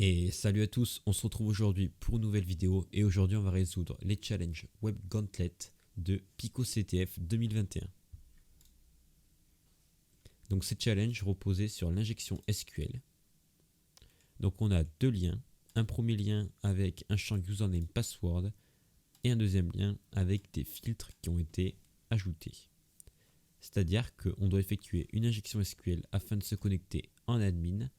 Et salut à tous, on se retrouve aujourd'hui pour une nouvelle vidéo et aujourd'hui on va résoudre les challenges Web Gauntlet de PicoCTF 2021. Donc ces challenges reposaient sur l'injection SQL. Donc on a deux liens, un premier lien avec un champ username password et un deuxième lien avec des filtres qui ont été ajoutés. C'est-à-dire qu'on doit effectuer une injection SQL afin de se connecter en admin,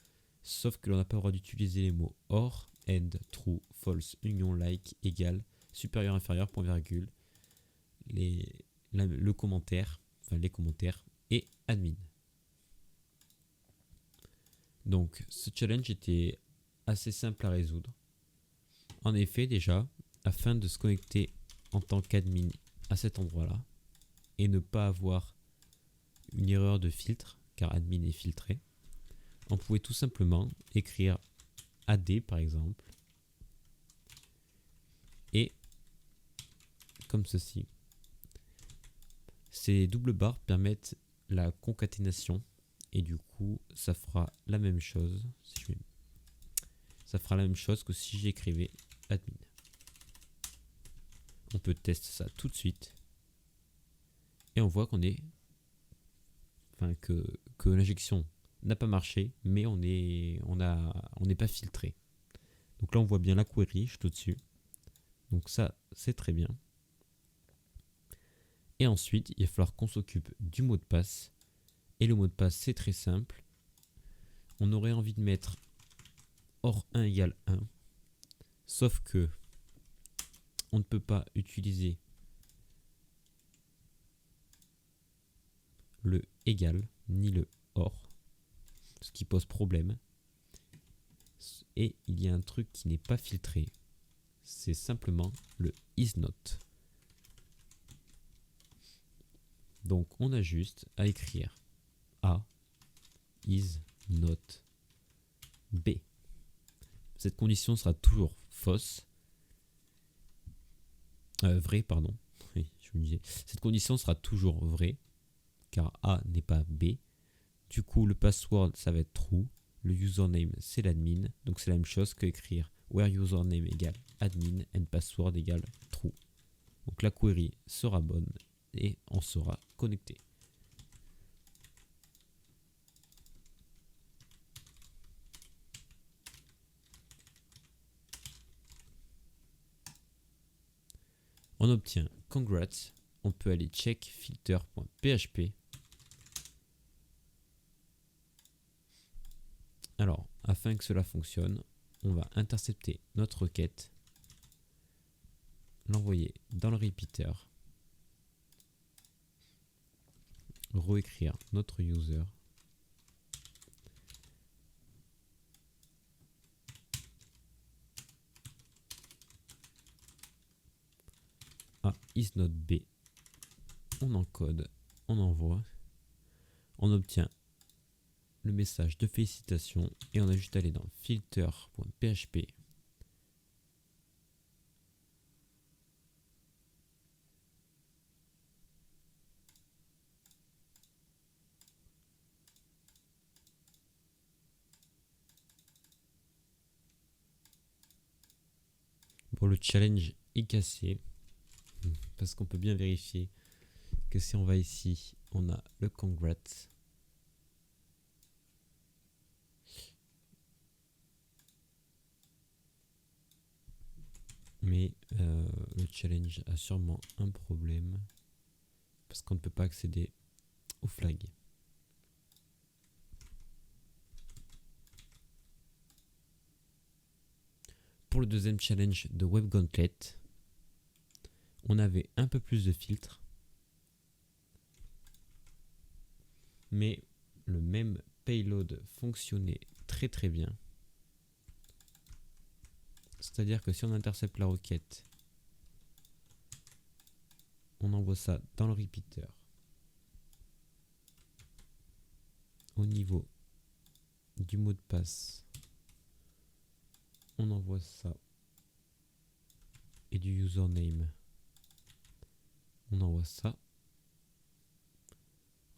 sauf que l'on n'a pas le droit d'utiliser les mots or, end, true, false, union, like, égal, supérieur, inférieur, point virgule, le commentaire, enfin les commentaires et admin. Donc ce challenge était assez simple à résoudre. En effet, déjà, afin de se connecter en tant qu'admin à cet endroit-là et ne pas avoir une erreur de filtre, car admin est filtré, on pouvait tout simplement écrire AD par exemple, et comme ceci. Ces doubles barres permettent la concaténation, et du coup ça fera la même chose, que si j'écrivais admin. On peut tester ça tout de suite, et on voit qu'on est, que l'injection n'a pas marché, mais on n'est pas filtré. Donc là on voit bien la query juste au-dessus. Donc ça c'est très bien. Et ensuite il va falloir qu'on s'occupe du mot de passe. Et le mot de passe c'est très simple. On aurait envie de mettre or 1 égale 1. Sauf que on ne peut pas utiliser le égal ni le or, ce qui pose problème. Et il y a un truc qui n'est pas filtré, c'est simplement le is not. Donc on a juste à écrire A is not B. Cette condition sera toujours fausse. Vraie, pardon. Oui, je me disais. Cette condition sera toujours vraie, car A n'est pas B. Du coup, le password, ça va être true. Le username, c'est l'admin. Donc c'est la même chose que écrire where username égale admin and password égale true. Donc la query sera bonne et on sera connecté. On obtient congrats. On peut aller check filter.php. Alors, afin que cela fonctionne, on va intercepter notre requête, l'envoyer dans le repeater, réécrire notre user, A is not B, on encode, on envoie, on obtient le message de félicitations et on a juste à aller dans filter.php. Bon, le challenge est cassé parce qu'on peut bien vérifier que si on va ici, on a le congrats. Mais le challenge a sûrement un problème parce qu'on ne peut pas accéder au flag. Pour le deuxième challenge de Web Gauntlet, on avait un peu plus de filtres, mais le même payload fonctionnait très très bien. C'est-à-dire que si on intercepte la requête, on envoie ça dans le repeater. Au niveau du mot de passe, on envoie ça. Et du username, on envoie ça.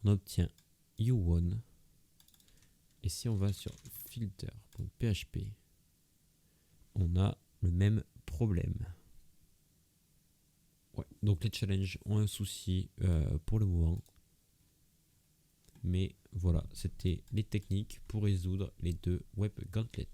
On obtient you won. Et si on va sur filter.php, on a le même problème. Ouais, donc les challenges ont un souci pour le moment. Mais voilà, c'était les techniques pour résoudre les deux web gauntlets.